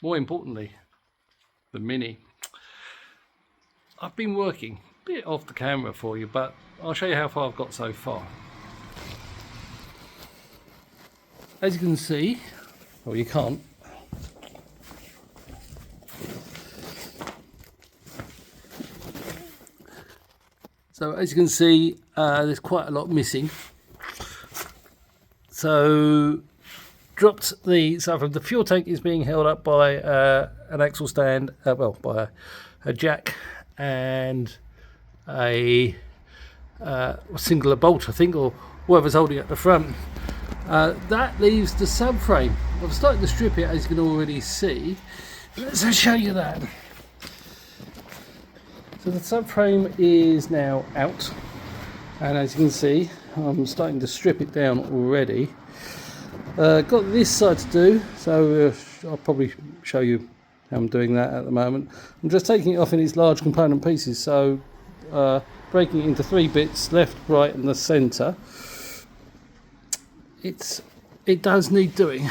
more importantly, the Mini. I've been working a bit off the camera for you, but I'll show you how far I've got so far. As you can see, well, you can't. So as you can see, there's quite a lot missing. So dropped the fuel tank is being held up by an axle stand, by a jack and a singular bolt, I think, or whoever's holding it at the front. That leaves the subframe. I've started to strip it, as you can already see. Let's show you that. So the subframe is now out, and as you can see, I'm starting to strip it down already. Got this side to do, so I'll probably show you how I'm doing that at the moment. I'm just taking it off in its large component pieces, so breaking it into 3 bits, left, right and the centre. It does need doing.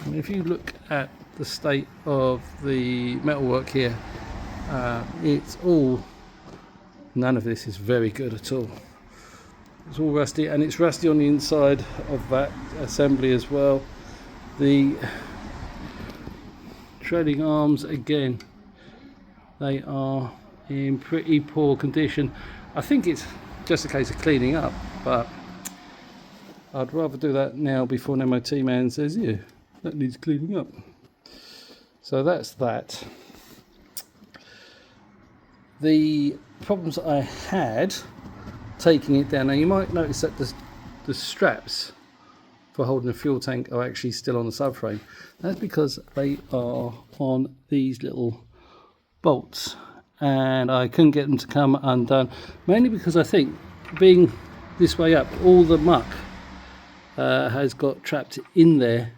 And if you look at the state of the metalwork here, it's all, none of this is very good at all. It's all rusty, and it's rusty on the inside of that assembly as well. The trailing arms, again, they are in pretty poor condition. I think it's just a case of cleaning up, but I'd rather do that now before an MOT man says, yeah, that needs cleaning up. So that's that. The problems I had taking it down, now you might notice that the straps for holding the fuel tank are actually still on the subframe. That's because they are on these little bolts, and I couldn't get them to come undone, mainly because I think being this way up, all the muck has got trapped in there,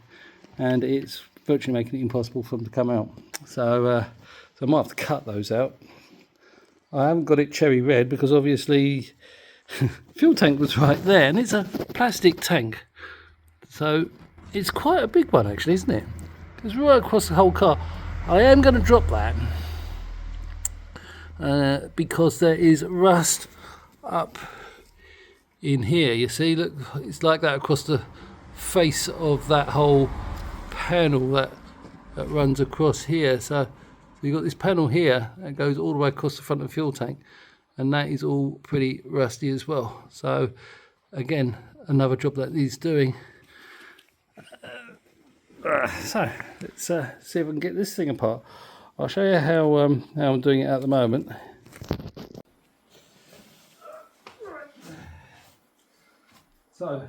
and it's virtually making it impossible for them to come out. So I might have to cut those out. I haven't got it cherry red because obviously fuel tank was right there, and it's a plastic tank, so it's quite a big one actually, isn't it? It's right across the whole car. I am going to drop that because there is rust up in here. You see, look, it's like that across the face of that whole panel that runs across here. So you've got this panel here that goes all the way across the front of the fuel tank, and that is all pretty rusty as well. So again, another job that needs doing. So let's see if I can get this thing apart. I'll show you how I'm doing it at the moment. So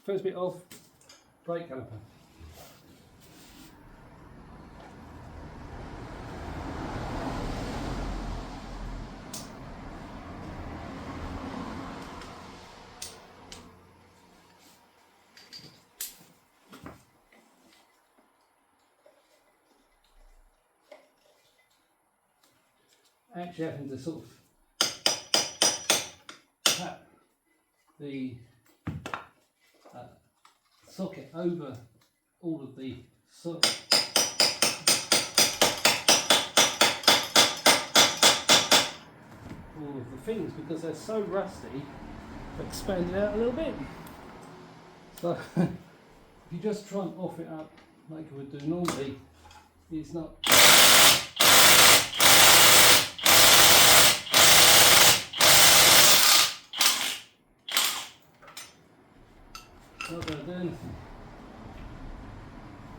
first bit off, brake caliper. Actually having to sort of tap the socket over all of the things, because they're so rusty, expand it out a little bit. So if you just try and off it up like you would do normally, it's not. Not going to do anything.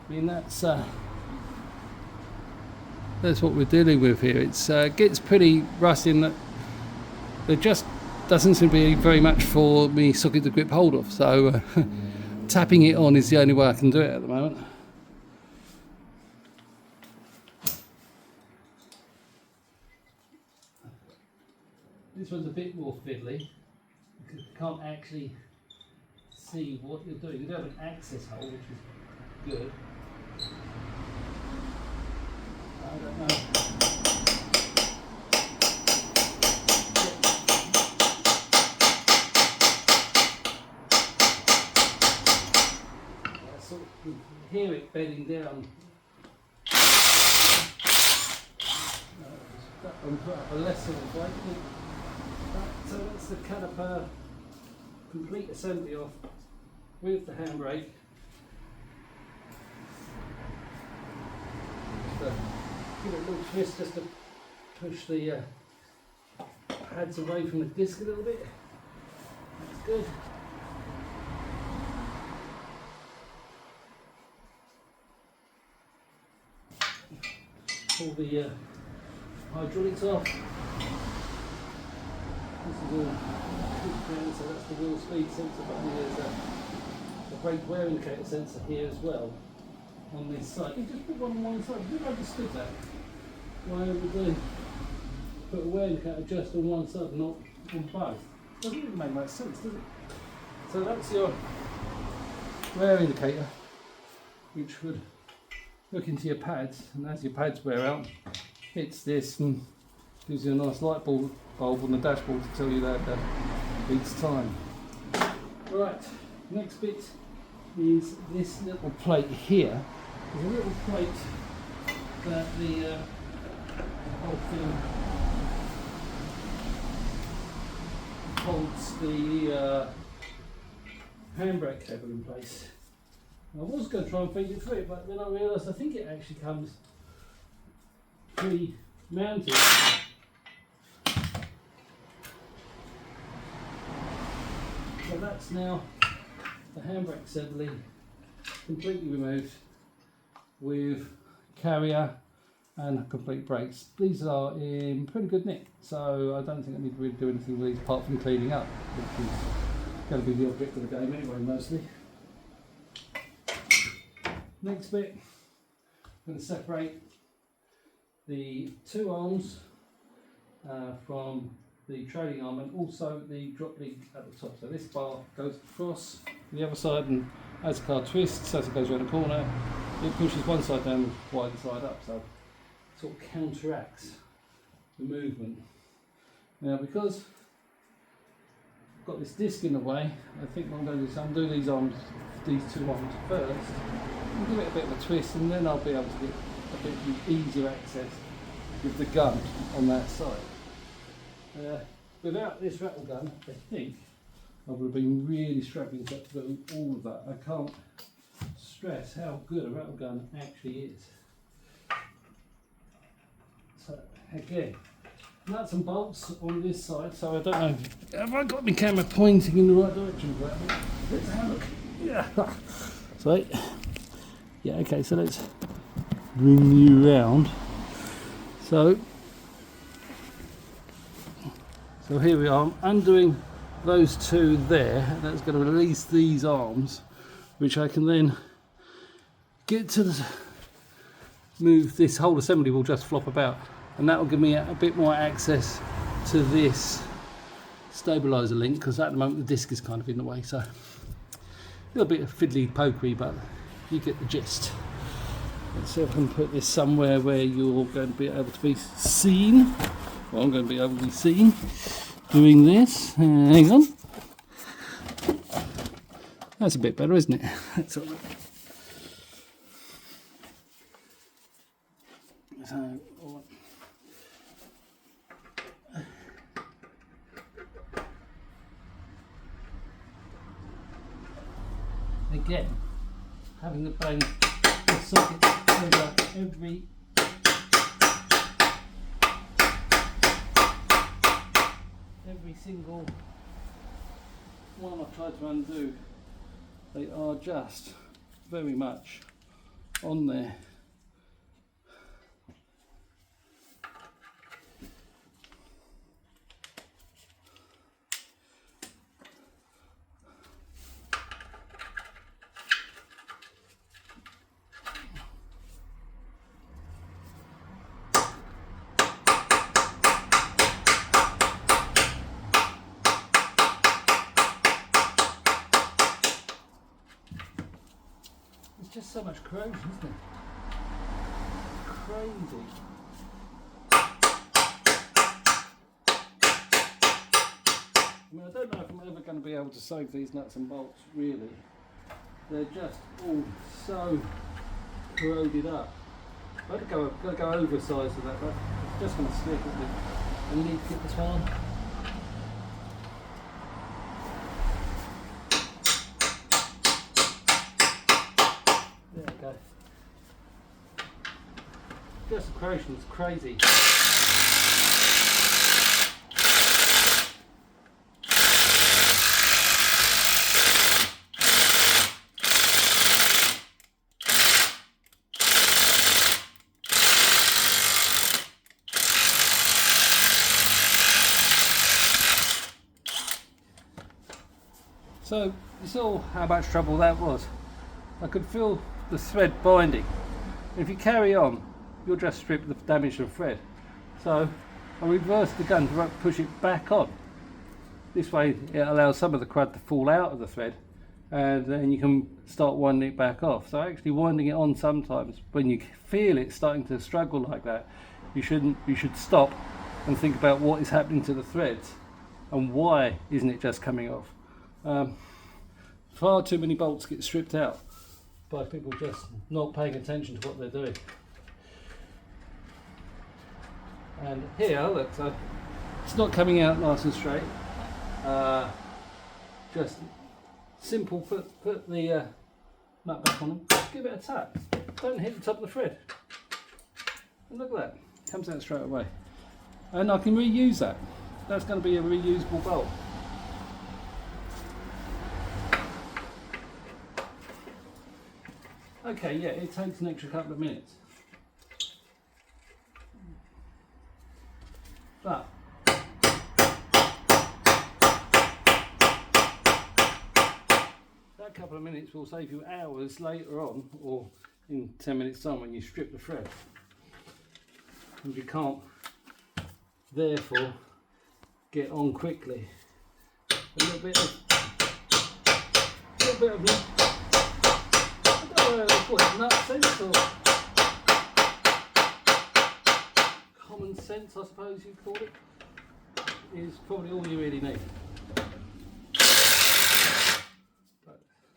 I mean, that's what we're dealing with here. It's gets pretty rusty, and there just doesn't seem to be very much for me socket to grip hold of. So tapping it on is the only way I can do it at the moment. This one's a bit more fiddly because you can't actually see what you're doing. You do have an access hole, which is good. I don't know. I sort of hear it bedding down that one put up a lesson of weight. So that's the caliper complete assembly off with the handbrake. Give it a little twist just to push the pads away from the disc a little bit. That's good. Pull the hydraulics off. This is all down, so that's the wheel speed sensor, but there's a brake wear indicator sensor here as well on this side. You just put one on one side. I've never understood that. Why would they put a wear indicator just on one side, not on both? Doesn't really make much sense, does it? So that's your wear indicator, which would look into your pads, and as your pads wear out, hits this and gives you a nice light bulb on the dashboard to tell you that it's time. Right, next bit is this little plate here. There's a little plate that the whole thing holds the handbrake cable in place. I was going to try and feed it through it, but then I realised I think it actually comes pre-mounted. So that's now the handbrake assembly completely removed with carrier and complete brakes. These are in pretty good nick, so I don't think I need to really do anything with these apart from cleaning up, which is going to be the object of the game anyway, mostly. Next bit, I'm going to separate the two arms from the trailing arm and also the drop link at the top. So this bar goes across the other side, and as the car twists, as it goes around the corner, it pushes one side down and one side up, so it sort of counteracts the movement. Now because I've got this disc in the way, I think what I'm going to do is undo these arms, these two arms first, and give it a bit of a twist, and then I'll be able to get a bit easier access with the gun on that side. Without this rattle gun, I think I would have been really struggling to do all of that. I can't stress how good a rattle gun actually is. So again, nuts and bolts on this side, so I don't know, have I got my camera pointing in the right direction? Let's have a look. Yeah. So, yeah, okay, so let's bring you round. So here we are, I'm undoing those two there, and that's going to release these arms, which I can then get to move. This whole assembly will just flop about, and that will give me a bit more access to this stabilizer link, because at the moment the disc is kind of in the way, so a little bit of fiddly pokery, but you get the gist. Let's see if I can put this somewhere where you're going to be able to be seen. Well, I'm going to be able to be seen doing this. Hang on. That's a bit better, isn't it? That's all right. So, again, having to bang the socket over every single one I've tried to undo, they are just very much on there. Just so much corrosion, isn't it? Crazy. I mean, I don't know if I'm ever going to be able to save these nuts and bolts, really. They're just all so corroded up. I've got to go oversized with that, but just going to slip it. We need to get this one on. There we go. Just the corrosion is crazy. So you saw how much trouble that was. I could feel the thread binding. If you carry on, you'll just strip the damaged thread. So I reversed the gun to push it back on. This way it allows some of the crud to fall out of the thread, and then you can start winding it back off. So actually winding it on sometimes, when you feel it starting to struggle like that, you should stop and think about what is happening to the threads and why isn't it just coming off. Far too many bolts get stripped out by people just not paying attention to what they're doing. And here, look, so it's not coming out nice and straight. Just simple, put the nut back on them, give it a tap. Don't hit the top of the thread. And look at that, comes out straight away. And I can reuse that. That's going to be a reusable bolt. Okay, yeah, it takes an extra couple of minutes. But that couple of minutes will save you hours later on, or in 10 minutes time when you strip the thread. And you can't therefore get on quickly. A little bit of nut sense or common sense, I suppose you'd call it, is probably all you really need.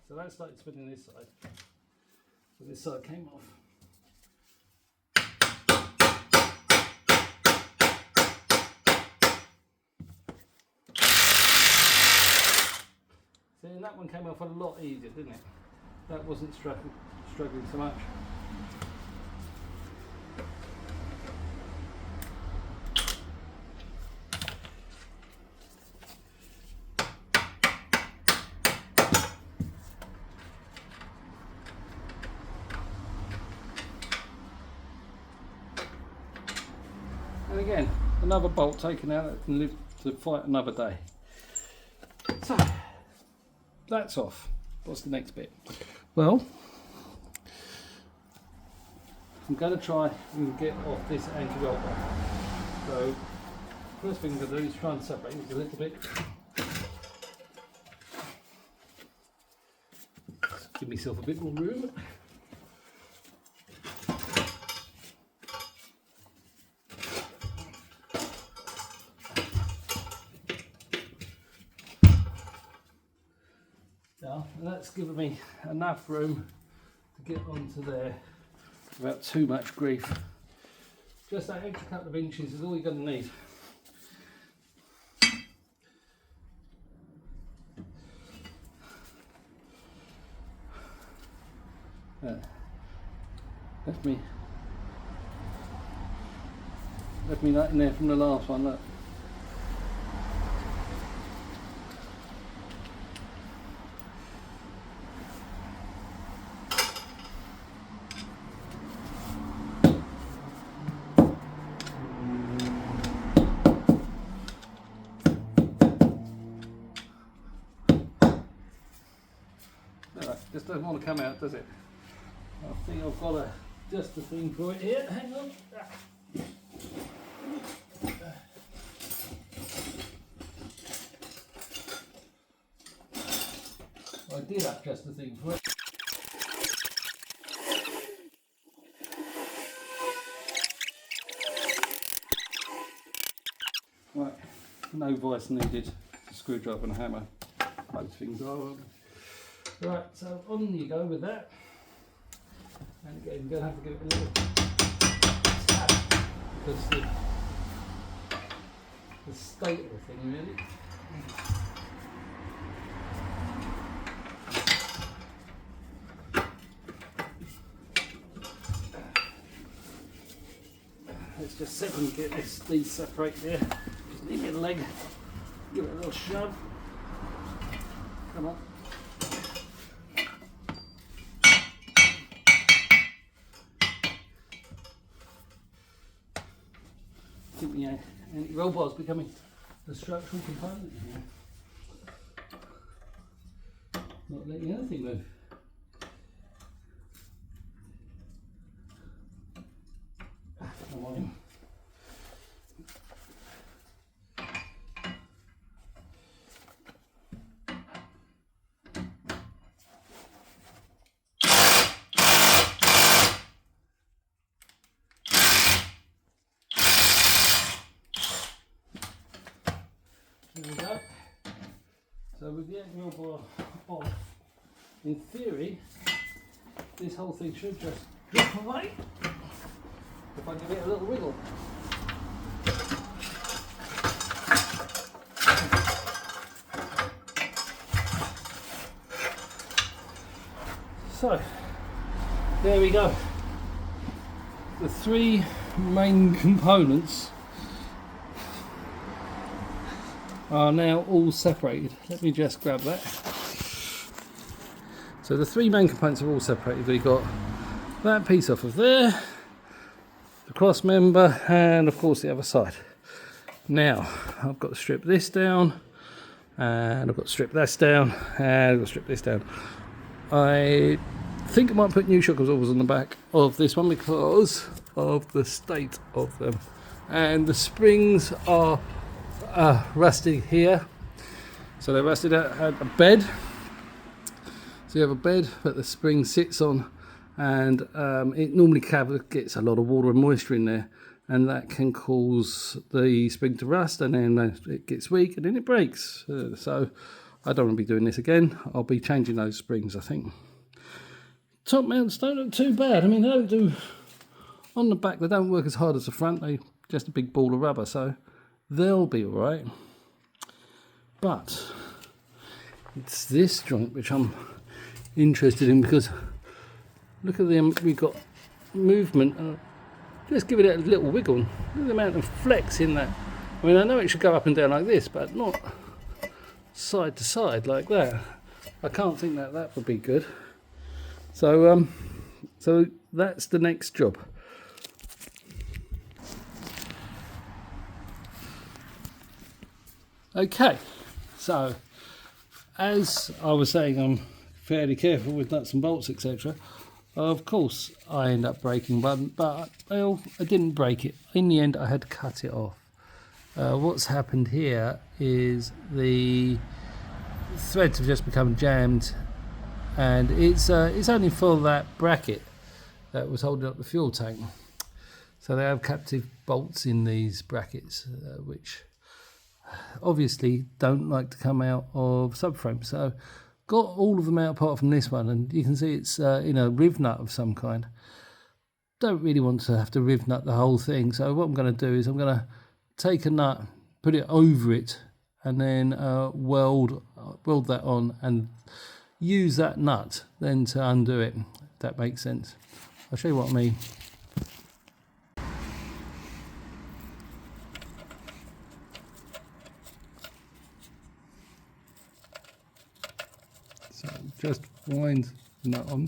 So that started spinning this side, so this side came off. See, and that one came off a lot easier, didn't it? That wasn't struggling so much. And again, another bolt taken out that can live to fight another day. So, that's off. What's the next bit? Well, I'm going to try and get off this anti-roll bar. So, first thing I'm going to do is try and separate it a little bit. Just give myself a bit more room. Now, that's given me enough room to get onto there without too much grief. Just that extra couple of inches is all you're going to need. Left me that in there from the last one, look. Just doesn't want to come out, does it? I think I've got just the thing for it here. Hang on. I did have just the thing for it. Right, no vice needed. A screwdriver and a hammer. Those things are. Right, so on you go with that. And again, you're going to have to give it a little tap because the the state of the thing really. Let's just see if we can get these separate there. Just need me a leg. Give it a little shove. Come on. I think the anti-roll bar is becoming a structural component here. Not letting anything move. Come on. There we go. So with the anti-roll bar off, in theory, this whole thing should just drop away if I give it a little wiggle. So, there we go. The three main components are now all separated. Let me just grab that. So the three main components are all separated. We've got that piece off of there, the cross member, and of course the other side. Now I've got to strip this down, and I've got to strip this down, and I've got to strip this down. I think I might put new shock absorbers on the back of this one because of the state of them, and the springs are rusty here. So they're rusted at a bed. So you have a bed that the spring sits on, and it normally gets a lot of water and moisture in there, and that can cause the spring to rust, and then it gets weak and then it breaks. So I don't want to be doing this again. I'll be changing those springs, I think. Top mounts don't look too bad. I mean, they don't do on the back, they don't work as hard as the front. They just a big ball of rubber, so they'll be all right. But it's this joint which I'm interested in, because look at them, we've got movement. Just give it a little wiggle. Look at the amount of flex in that. I mean, I know it should go up and down like this, but not side to side like that. I can't think that that would be good. So so that's the next job. Okay, so as I was saying, I'm fairly careful with nuts and bolts, etc. Of course, I end up breaking one, but well, I didn't break it. In the end, I had to cut it off. What's happened here is the threads have just become jammed, and it's only for that bracket that was holding up the fuel tank. So they have captive bolts in these brackets, which obviously don't like to come out of subframe. So got all of them out apart from this one, and you can see it's in a riv nut of some kind. Don't really want to have to riv nut the whole thing, so what I'm going to do is I'm going to take a nut, put it over it, and then weld that on and use that nut then to undo it, if that makes sense. I'll show you what I mean. So just wind the nut on.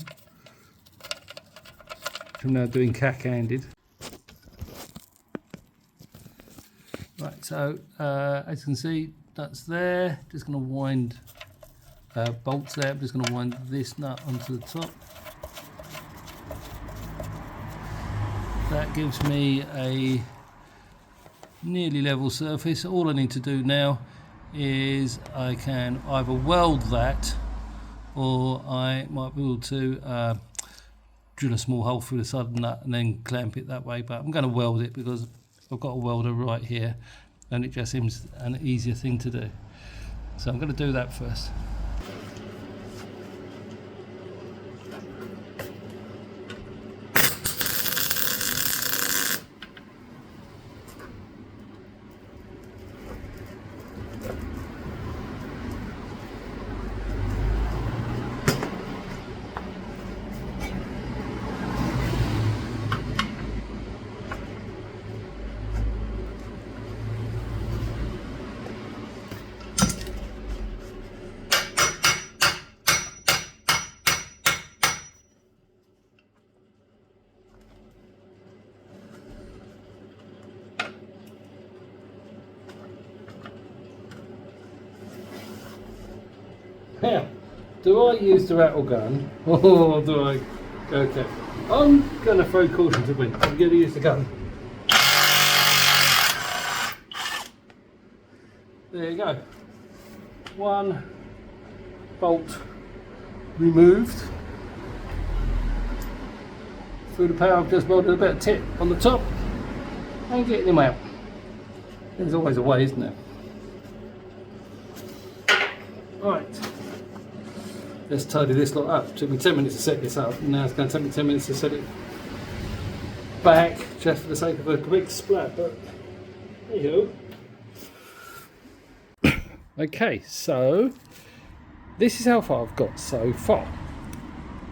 I'm now doing cack-handed. Right, so as you can see, nuts there. Just going to wind bolts there. I'm just going to wind this nut onto the top. That gives me a nearly level surface. All I need to do now is I can either weld that, or I might be able to drill a small hole through the side of the nut and then clamp it that way. But I'm going to weld it because I've got a welder right here, and it just seems an easier thing to do. So I'm going to do that first. Now, do I use the rattle gun or do I go careful? I'm going to throw caution to the wind. I'm going to use the gun. There you go. One bolt removed. Through the power, I've just welded a bit of tip on the top and getting them out. There's always a way, isn't there? Right. Let's tidy this lot up. It took me 10 minutes to set this up, and now it's going to take me 10 minutes to set it back, just for the sake of a quick splat, but anywho. Okay, so this is how far I've got so far.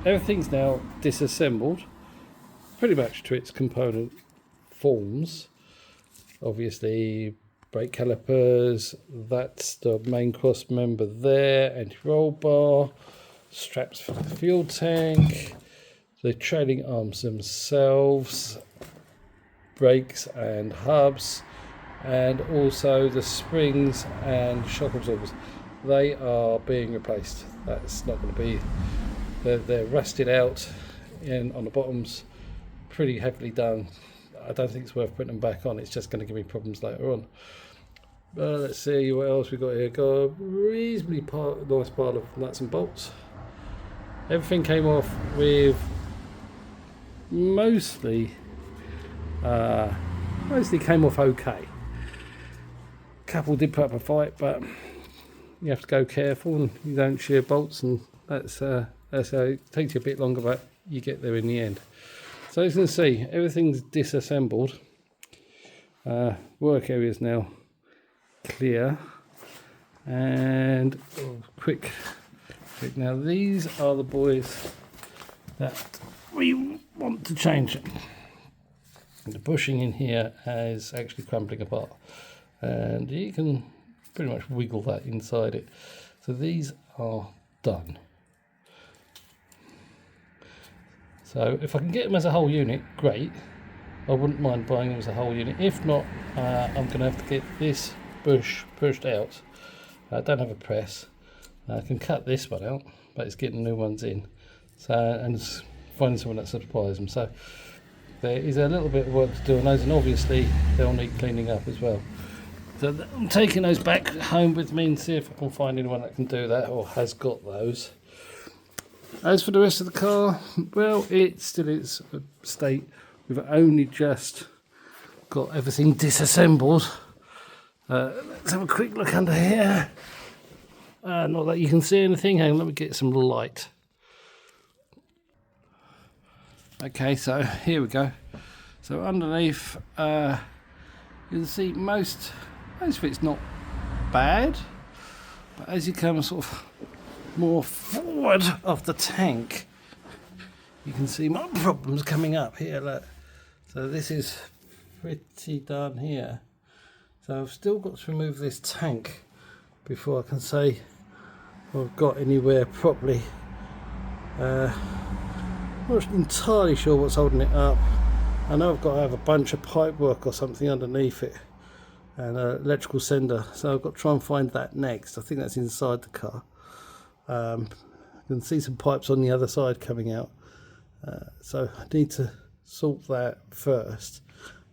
Everything's now disassembled pretty much to its component forms. Obviously, brake calipers, that's the main cross member there, anti-roll bar, straps for the fuel tank, the trailing arms themselves, brakes and hubs, and also the springs and shock absorbers. They are being replaced. That's not going to be, they're rusted out in on the bottoms, pretty heavily done. I don't think it's worth putting them back on. It's just going to give me problems later on. Let's see what else we've got here. Got a reasonably nice pile of nuts and bolts. Everything came off with mostly came off okay. Couple did put up a fight, but you have to go careful and you don't shear bolts, and that's how it takes you a bit longer, but you get there in the end. So as you can see, everything's disassembled. Work areas now clear, and quick. Now these are the boys that we want to change. And the bushing in here is actually crumbling apart, and you can pretty much wiggle that inside it. So these are done. So if I can get them as a whole unit, great. I wouldn't mind buying them as a whole unit. If not, I'm going to have to get this bush pushed out. I don't have a press. I can cut this one out, but it's getting new ones in. So, and it's finding someone that supplies them. So there is a little bit of work to do on those, and obviously they'll need cleaning up as well. So I'm taking those back home with me and see if I can find anyone that can do that or has got those. As for the rest of the car, well, it's still in its state. We've only just got everything disassembled. Let's have a quick look under here. Not that you can see anything. Hang on, let me get some light. Okay, so here we go. So underneath, you can see most of it's not bad, but as you come sort of more forward of the tank, you can see more problems coming up here. Look. So this is pretty done here. So I've still got to remove this tank before I can say I've got anywhere properly. I'm not entirely sure what's holding it up. I know I've got to have a bunch of pipe work or something underneath it, and an electrical sender, so I've got to try and find that next. I think that's inside the car. You can see some pipes on the other side coming out, so I need to sort that first,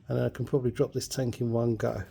and then I can probably drop this tank in one go.